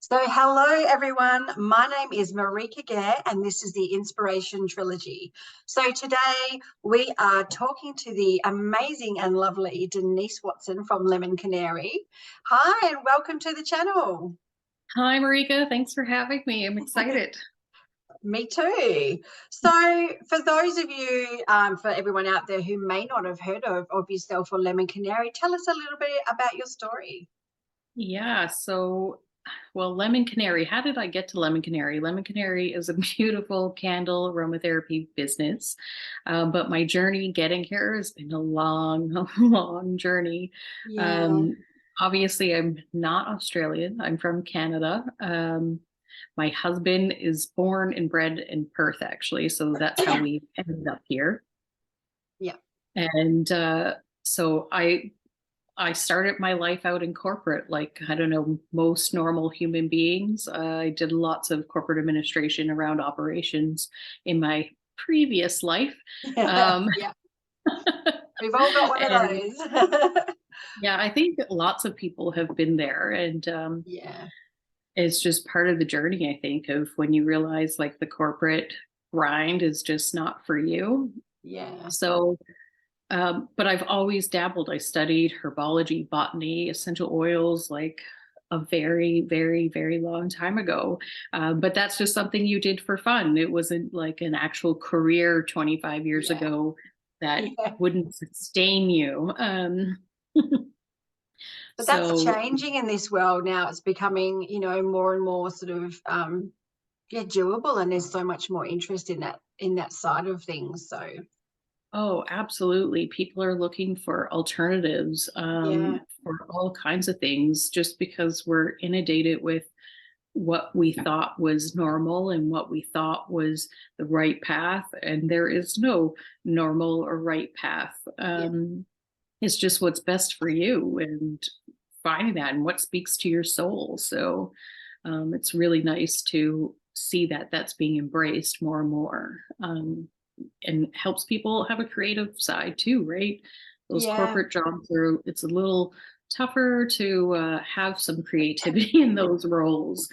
So, hello everyone. My name is Marika Gare, and this is the Inspiration Trilogy. So, today we are talking to the amazing and lovely Denise Watson from Lemon Canary. Hi, and welcome to the channel. Hi, Marika. Thanks for having me. I'm excited. Me too. So, for those of you, for everyone out there who may not have heard of yourself or Lemon Canary, tell us a little bit about your story. Yeah, Lemon Canary. How did I get to Lemon Canary? Lemon Canary is a beautiful candle aromatherapy business. But my journey getting here has been a long, long journey. Yeah. Um, Obviously, I'm not Australian. I'm from Canada. My husband is born and bred in Perth, actually. So that's how we ended up here. Yeah. And so I started my life out in corporate, like, I don't know, most normal human beings. I did lots of corporate administration around operations in my previous life. Um, Yeah. We've all got one of and those. yeah, I think lots of people have been there. And Yeah. it's just part of the journey, I think, of when you realize like the corporate grind is just not for you. Yeah. So but I've always dabbled. I studied herbology, botany, essential oils like a very, very, very long time ago. But that's just something you did for fun. It wasn't like an actual career 25 years Yeah. ago that Yeah. wouldn't sustain you. But that's So, changing in this world now. It's becoming, more and more sort of yeah, doable, and there's so much more interest in that side of things. So oh, absolutely. People are looking for alternatives yeah. for all kinds of things just because we're inundated with what we thought was normal and what we thought was the right path. And there is no normal or right path. Yeah. It's just what's best for you and finding that and what speaks to your soul. So it's really nice to see that that's being embraced more and more, and helps people have a creative side too, right? Those Yeah. corporate jobs are, it's a little tougher to have some creativity in those roles,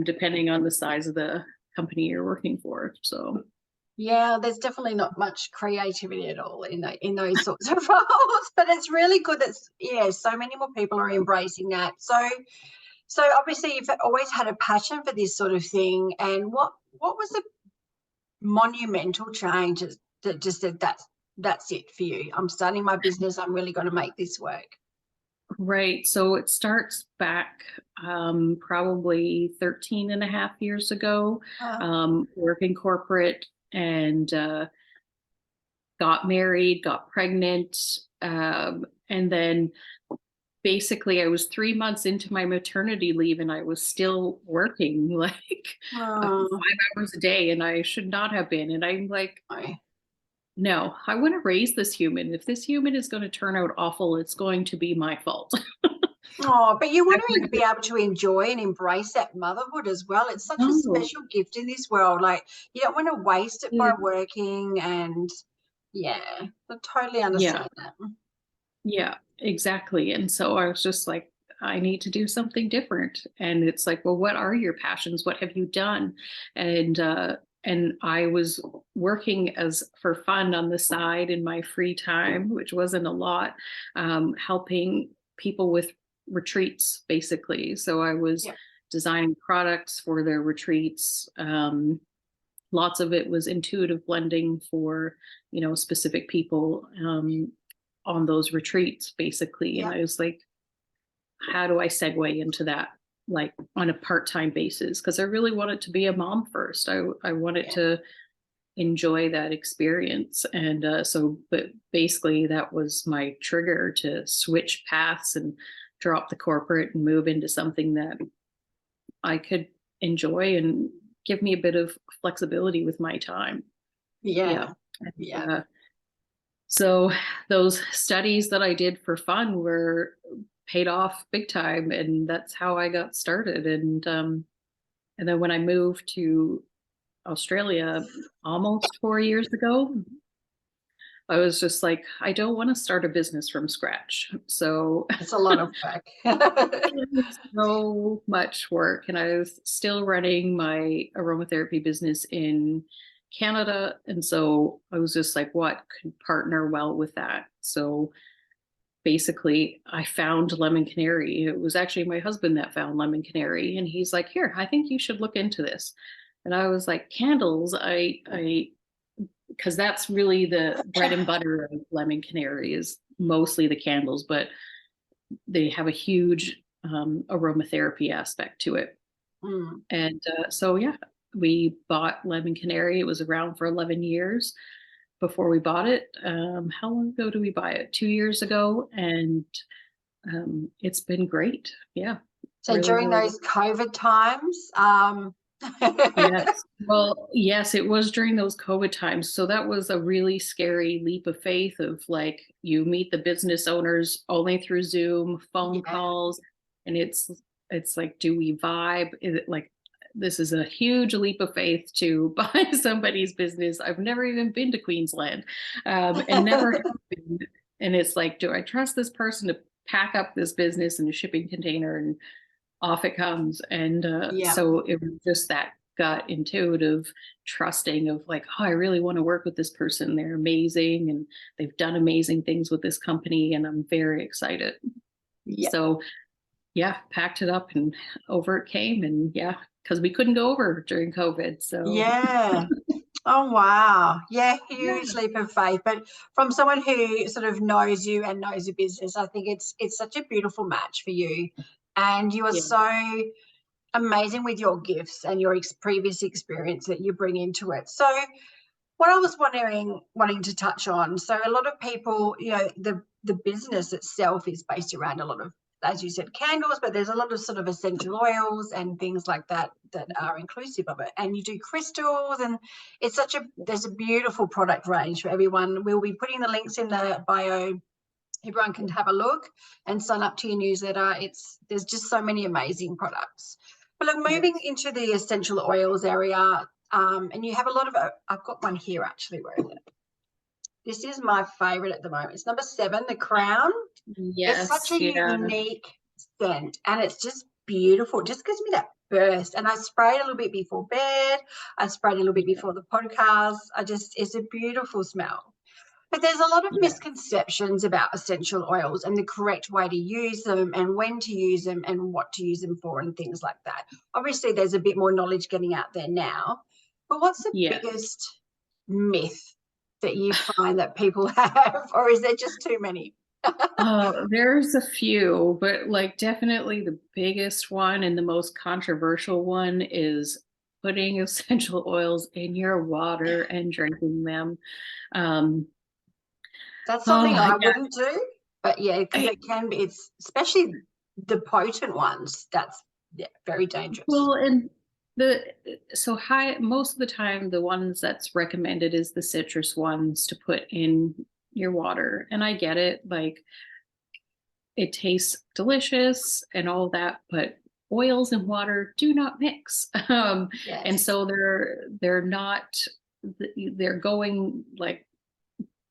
depending on the size of the company you're working for. So, Yeah, there's definitely not much creativity at all in those sorts of roles, but it's really good that yeah, so many more people are embracing that. So obviously you've always had a passion for this sort of thing, and what was the monumental change that just said that's it for you? I'm starting my business. I'm really going to make this work. right. So it starts back probably 13 and a half years ago, Uh, working corporate and got married, got pregnant. And then basically I was 3 months into my maternity leave and I was still working like 5 hours a day, and I should not have been. And I'm like, oh, no, I want to raise this human. If this human is going to turn out awful, it's going to be my fault. oh, but you I want to want be able to enjoy and embrace that motherhood as well. It's such a to special gift in this world. Like you don't want to waste it by know. working, and yeah, I totally Yeah, understand that. yeah, exactly. And so I was just like, I need to do something different. And it's like, well, what are your passions? What have you done? And I was working as for fun on the side in my free time, which wasn't a lot, helping people with retreats, basically. So I was Yeah, designing products for their retreats. Lots of it was intuitive blending for, specific people on those retreats, basically. And yeah, I was like, how do I segue into that, like on a part-time basis? Because I really wanted to be a mom first. I wanted yeah, to enjoy that experience. And but basically that was my trigger to switch paths and drop the corporate and move into something that I could enjoy and give me a bit of flexibility with my time. Yeah. yeah, And, yeah, so those studies that I did for fun were paid off big time, and that's how I got started. And then when I moved to Australia almost 4 years ago, I was just like, I don't want to start a business from scratch. So It's a lot of work. it was so much work. And I was still running my aromatherapy business in Canada. And so I was just like, what could partner well with that? So basically, I found Lemon Canary. It was actually my husband that found Lemon Canary. And he's like, here, I think you should look into this. And I was like, candles, because that's really the bread and butter of Lemon Canary is mostly the candles, but they have a huge aromatherapy aspect to it. Mm. And so, yeah, we bought Lemon Canary. It was around for 11 years before we bought it. How long ago did we buy it? 2 years ago. And it's been great. Yeah. So Really, during really. those COVID times, Yes. Well, yes, it was during those COVID times. So that was a really scary leap of faith of like you meet the business owners only through Zoom, phone yeah, calls, and it's like, do we vibe? Is it like this is a huge leap of faith to buy somebody's business. I've never even been to Queensland, and never have been. And it's like, do I trust this person to pack up this business in a shipping container and off it comes. And yeah, so it was just that gut intuitive trusting of like, oh, I really want to work with this person. They're amazing and they've done amazing things with this company. And I'm very excited. yeah, So yeah, packed it up and over it came. And yeah, because we couldn't go over during COVID. So yeah. Oh wow. Yeah, huge yeah, leap of faith. But from someone who sort of knows you and knows your business, I think it's such a beautiful match for you. And you are yeah, so amazing with your gifts and your previous experience that you bring into it. So what I was wanting to touch on, so a lot of people, the business itself is based around a lot of, as you said, candles, but there's a lot of sort of essential oils and things like that that are inclusive of it. And you do crystals, and there's a beautiful product range for everyone. We'll be putting the links in the bio. Everyone can have a look and sign up to your newsletter. There's just so many amazing products. But look, moving yes, into the essential oils area, and you have a lot of, I've got one here actually. Where is it? This is my favorite at the moment. It's number 7, the Crown. It's such yes, a yeah, unique scent, and it's just beautiful. It just gives me that burst. And I spray it a little bit before bed. I sprayed a little bit yeah, before the podcast. It's a beautiful smell. But there's a lot of yeah, misconceptions about essential oils and the correct way to use them and when to use them and what to use them for and things like that. Obviously, there's a bit more knowledge getting out there now. But what's the yeah. biggest myth that you find that people have, or is there just too many? There's a few, but like definitely the biggest one and the most controversial one is putting essential oils in your water and drinking them. Um, That's something oh I yeah, wouldn't do. But yeah, because I, it can be, it's especially the potent ones, that's very dangerous. well, and the so high most of the time the ones that's recommended is the citrus ones to put in your water, and I get it, like it tastes delicious and all that, but oils and water do not mix. And Yes. so they're not they're going like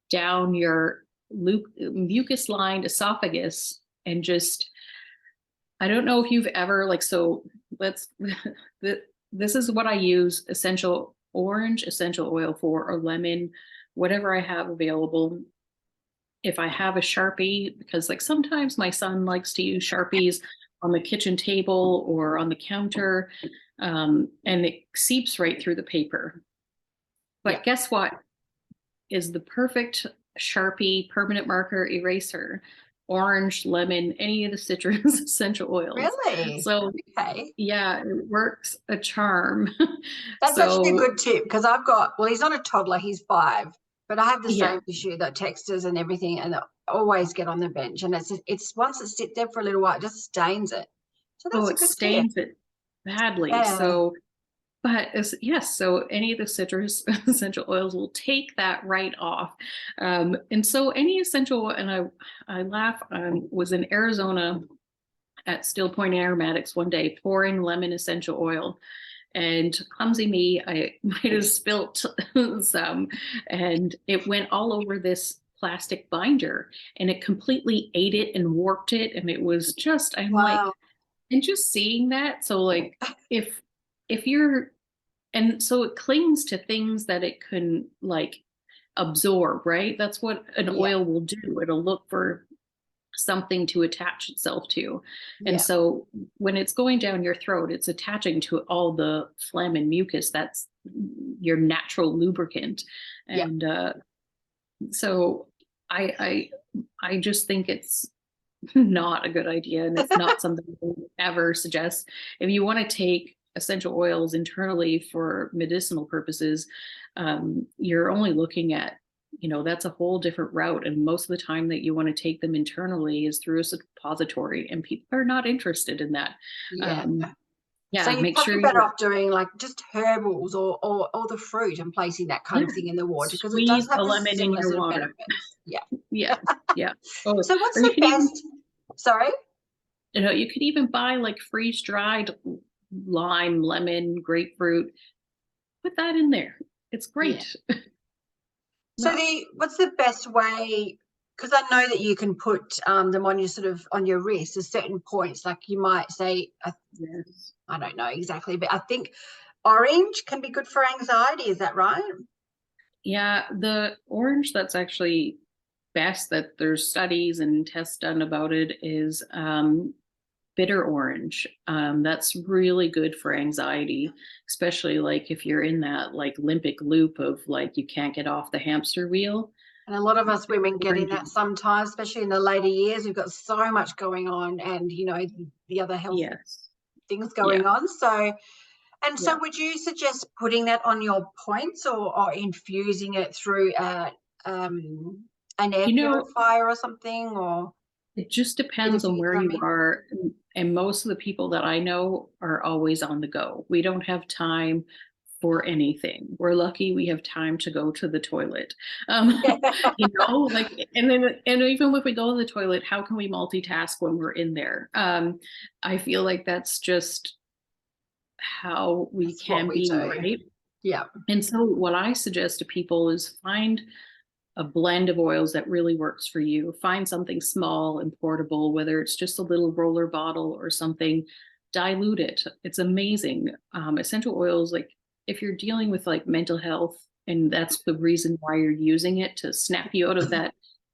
down your mucus lined esophagus and just I don't know if you've ever like so let's this is what I use essential orange essential oil for or lemon, whatever I have available. If I have a Sharpie, because like sometimes my son likes to use Sharpies on the kitchen table or on the counter, and it seeps right through the paper. Yeah. But guess what is the perfect Sharpie permanent marker eraser? Orange, lemon, any of the citrus essential oils. Really? So Okay. yeah, it works a charm. That's actually a So good tip because well, he's not a toddler, he's 5, but I have the yeah, same issue, the textures and everything, and they always get on the bench. And it's once it sits there for a little while, it just stains it. So oh, that's a it good tip. stains it badly. Yeah. So but yes, so any of the citrus essential oils will take that right off. And so any essential, and I laugh, was in Arizona at Still Point Aromatics one day pouring lemon essential oil. And clumsy me, I might have spilt some, and it went all over this plastic binder, and it completely ate it and warped it. And it was just, I'm like, Wow. and just seeing that. So like, if you're, and so it clings to things that it can like absorb, right? That's what an Yeah. oil will do. It'll look for something to attach itself to. And Yeah. so when it's going down your throat, it's attaching to all the phlegm and mucus. That's your natural lubricant. Yeah. And so I just think it's not a good idea, and it's not something I would ever suggest. If you want to take essential oils internally for medicinal purposes, you're only looking at, that's a whole different route. And most of the time that you want to take them internally is through a suppository, and people are not interested in that. Yeah. So Yeah, you're make sure probably better you're, off doing like just herbals or the fruit and placing that kind yeah, of thing in the water, because it does squeeze have a the lemon in similar your sort of water. benefits. Yeah. Yeah, yeah. Oh, So what's or you the can even, best? Sorry? you could even buy like freeze dried lime, lemon, grapefruit. Put that in there. It's Yeah. great. So No. what's the best way? Because I know that you can put them on your sort of on your wrist at certain points. Like you might say, Yes. I don't know exactly, but I think orange can be good for anxiety. Is that right? Yeah, the orange that's actually best, that there's studies and tests done about it, is bitter orange. That's really good for anxiety, especially like if you're in that like limbic loop of like you can't get off the hamster wheel. And a lot of us Bitter women get in orange. that sometimes, especially in the later years. We've got so much going on, and the other health Yes. things Yeah. going on. So, and so Yeah. would you suggest putting that on your points, or infusing it through an air You know, purifier or something, or it just bit of depends on you where come you in? are. And most of the people that I know are always on the go. We don't have time for anything. We're lucky we have time to go to the toilet. Like, and even if we go to the toilet, how can we multitask when we're in there? I feel like that's just how we That's what can we be, do. right? Yeah. And so what I suggest to people is find a blend of oils that really works for you. Find something small and portable, whether it's just a little roller bottle or something, dilute it. It's amazing. Essential oils, like if you're dealing with like mental health, and that's the reason why you're using it, to snap you out of that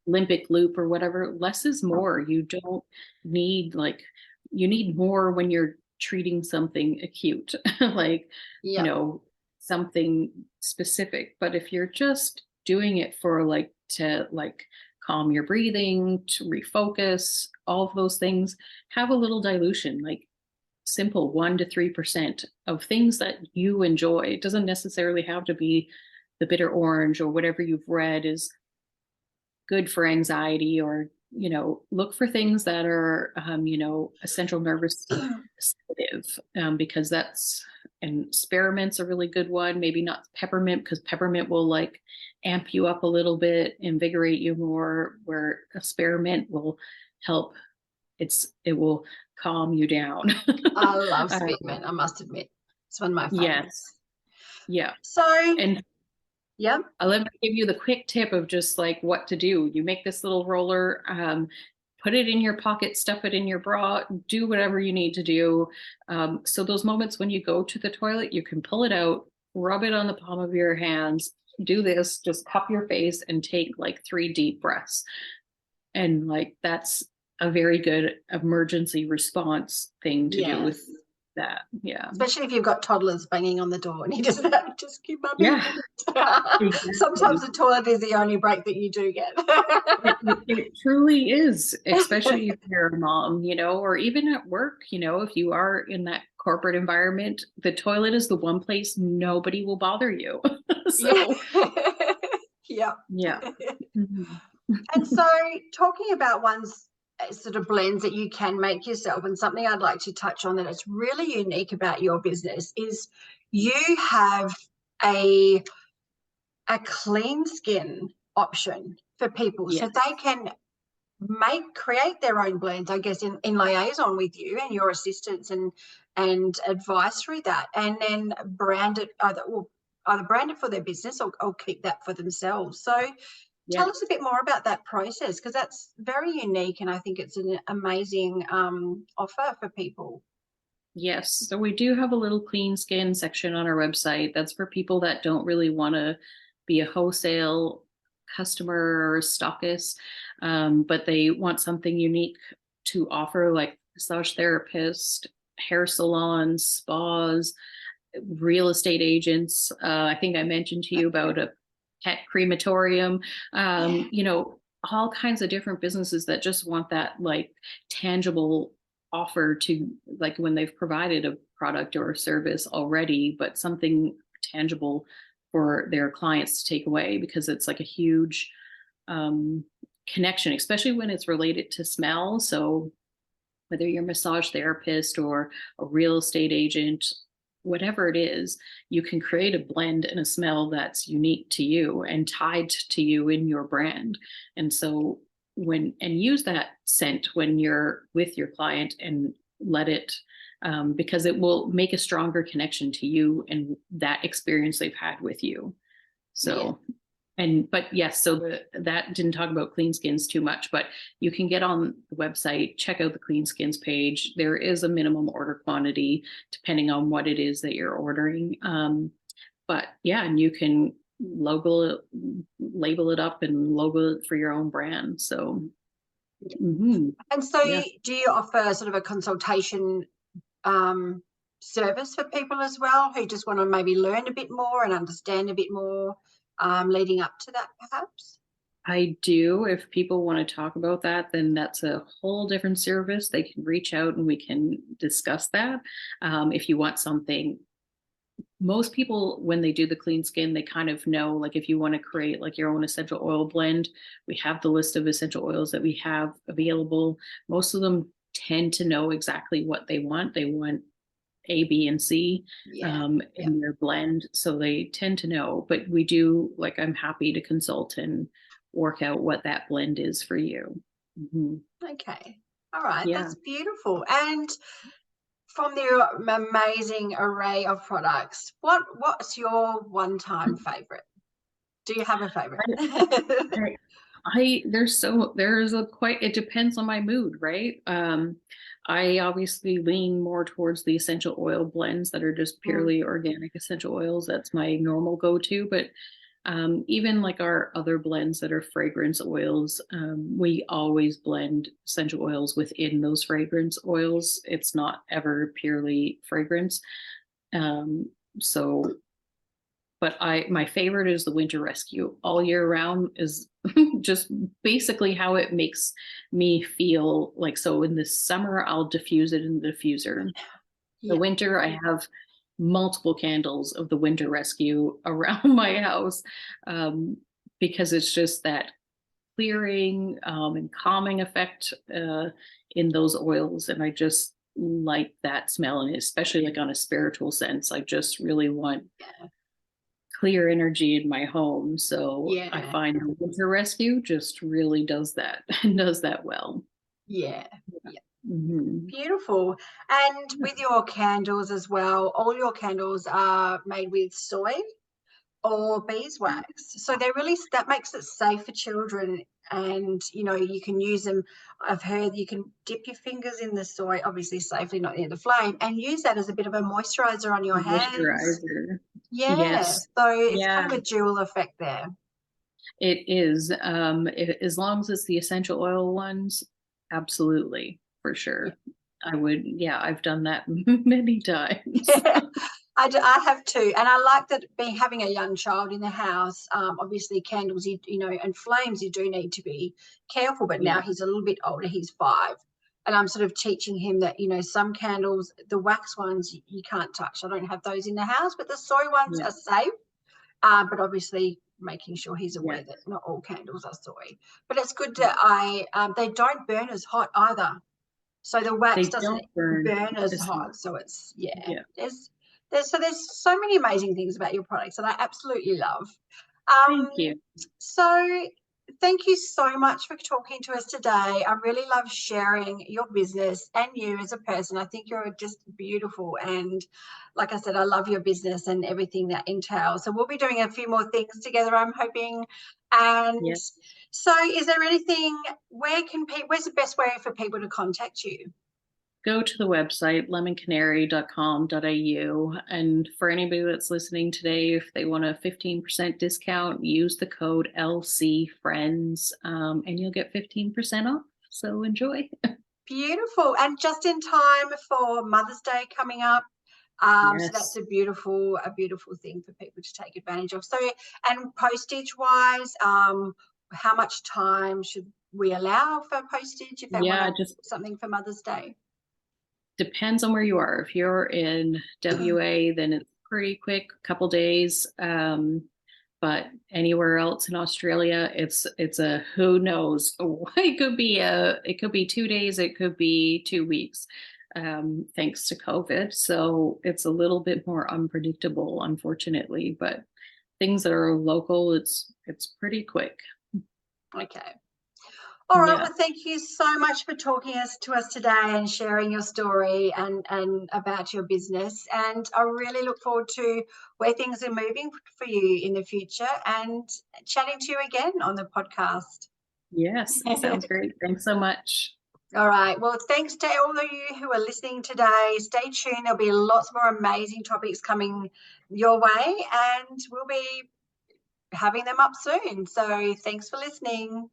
limbic loop or whatever, less is more. You don't need you need more when you're treating something acute, like, Yeah. something specific. But if you're just doing it for to calm your breathing, to refocus, all of those things, have a little dilution, like simple 1 to 3% of things that you enjoy. It doesn't necessarily have to be the bitter orange or whatever you've read is good for anxiety, or look for things that are essential nervous sedative, because that's, and spearmint's a really good one. Maybe not peppermint, because peppermint will like amp you up a little bit, invigorate you more, where a spearmint will help. It will calm you down. I love uh, spearmint, I must admit. It's one of my favorites. yes. Yeah. So, And yeah. I'll let me give you the quick tip of just like what to do. You make this little roller, put it in your pocket, stuff it in your bra, do whatever you need to do. So those moments when you go to the toilet, you can pull it out, rub it on the palm of your hands, do this, just cup your face and take like 3 deep breaths. And like, that's a very good emergency response thing to do with Yes. that. Yeah. Especially if you've got toddlers banging on the door and you just keep up. Yeah. Sometimes Exactly. the toilet is the only break that you do get. It truly is, especially if you're a mom, or even at work, if you are in that corporate environment, the toilet is the one place nobody will bother you. Yeah. So, Yeah. yeah. Mhm. And so, talking about one's sort of blends that you can make yourself, and something I'd like to touch on that is really unique about your business is you have a clean skin option for people, so Yes. they can create their own blends, I guess, in liaison with you and your assistants and advice through that, and then brand it either brand it for their business or keep that for themselves. So Yeah. tell us a bit more about that process, because that's very unique, and I think it's an amazing offer for people. Yes. So we do have a little clean skin section on our website. That's for people that don't really want to be a wholesale customer or stockist, but they want something unique to offer, like massage therapist, hair salons, spas, real estate agents. I think I mentioned to you about a pet crematorium, Yeah. all kinds of different businesses that just want that like tangible offer to, like, when they've provided a product or a service already, but something tangible for their clients to take away, because it's like a huge um, connection, especially when it's related to smell. So whether you're a massage therapist or a real estate agent, whatever it is, you can create a blend and a smell that's unique to you and tied to you in your brand. And so use that scent when you're with your client, and let it, because it will make a stronger connection to you and that experience they've had with you. Yeah. So, but yes, so that didn't talk about clean skins too much, but you can get on the website, check out the clean skins page. There is a minimum order quantity depending on what it is that you're ordering. But yeah, and you can label it up and logo it for your own brand. So, And so yeah. do you offer sort of a consultation service for people as well, who just want to maybe learn a bit more and understand a bit more leading up to that, perhaps? I do. If people want to talk about that, then that's a whole different service. They can reach out and we can discuss that. If you want something, most people, when they do the clean skin, they kind of know, like, if you want to create like your own essential oil blend, we have the list of essential oils that we have available. Most of them tend to know exactly what they want. They want A, B, and C Yeah. in their blend. So they tend to know, but we do, like, I'm happy to consult and work out what that blend is for you. Mhm. Okay. All right. Yeah. That's beautiful. And from the amazing array of products, what's your one-time favorite? Do you have a favorite? I, there's a quite, it depends on my mood, right? I obviously lean more towards the essential oil blends that are just Mm, purely organic essential oils. That's my normal go-to, but even like our other blends that are fragrance oils, we always blend essential oils within those fragrance oils. It's not ever purely fragrance. Um, so but my favorite is the winter rescue. All year round is just basically how it makes me feel. Like, so in the summer I'll diffuse it in the diffuser. The yeah. winter I have multiple candles of the winter rescue around my house, um, because it's just that clearing and calming effect in those oils, and I just like that smell, and especially like on a spiritual sense, I just really want clear energy in my home. So I Yeah. find the winter rescue just really does that and does that well. Yeah. Yeah. Mhm. Beautiful. And with your candles as well, all your candles are made with soy or beeswax. So they really, that makes it safe for children. And, you can use them. I've heard you can dip your fingers in the soy, obviously safely, not near the flame, and use that as a bit of a moisturizer on your hands. Moisturizer. Yeah. Yes. So it's Yeah, kind of a dual effect there. it is. As long as it's the essential oil ones, absolutely, for Yeah. sure. I would, yeah, I've done that many times. Yeah, I have too, and I like that. Being having a young child in the house, obviously candles, and flames, you do need to be careful. But now Yeah, he's a little bit older; he's 5, and I'm sort of teaching him that some candles, the wax ones, you can't touch. I don't have those in the house, but the soy ones yeah, are safe. But obviously making sure he's yeah. aware that not all candles are soy. But it's good that they don't burn as hot either. So the wax They doesn't don't burn burn as as hot. much. So it's, yeah. Yeah. There's so many amazing things about your products that I absolutely love. Thank Um, you. so thank you so much for talking to us today. I really love sharing your business and you as a person. I think you're just beautiful. And like I said, I love your business and everything that entails. So we'll be doing a few more things together, I'm hoping. And Yes. so is there anything, where's the best way for people to contact you? Go to the website lemoncanary.com.au, and for anybody that's listening today, if they want a 15% discount, use the code LCFriends, and you'll get 15% off. So enjoy. Beautiful. And just in time for Mother's Day coming up. So that's Yes. a beautiful thing for people to take advantage of. So, and postage wise, how much time should we allow for postage if they want Yeah, to just something for Mother's Day? depends on where you are. If you're in WA, then it's pretty quick, couple days. But anywhere else in Australia, it's a who knows. It could be 2 days, it could be 2 weeks, thanks to COVID. So it's a little bit more unpredictable, unfortunately. But things that are local, it's pretty quick. Okay. All right. Yeah. Well, thank you so much for talking to us today and sharing your story and about your business. And I really look forward to where things are moving for you in the future and chatting to you again on the podcast. Yes, sounds great. Thanks so much. All right. Well, thanks to all of you who are listening today. Stay tuned. There'll be lots more amazing topics coming your way, and we'll be having them up soon. So thanks for listening.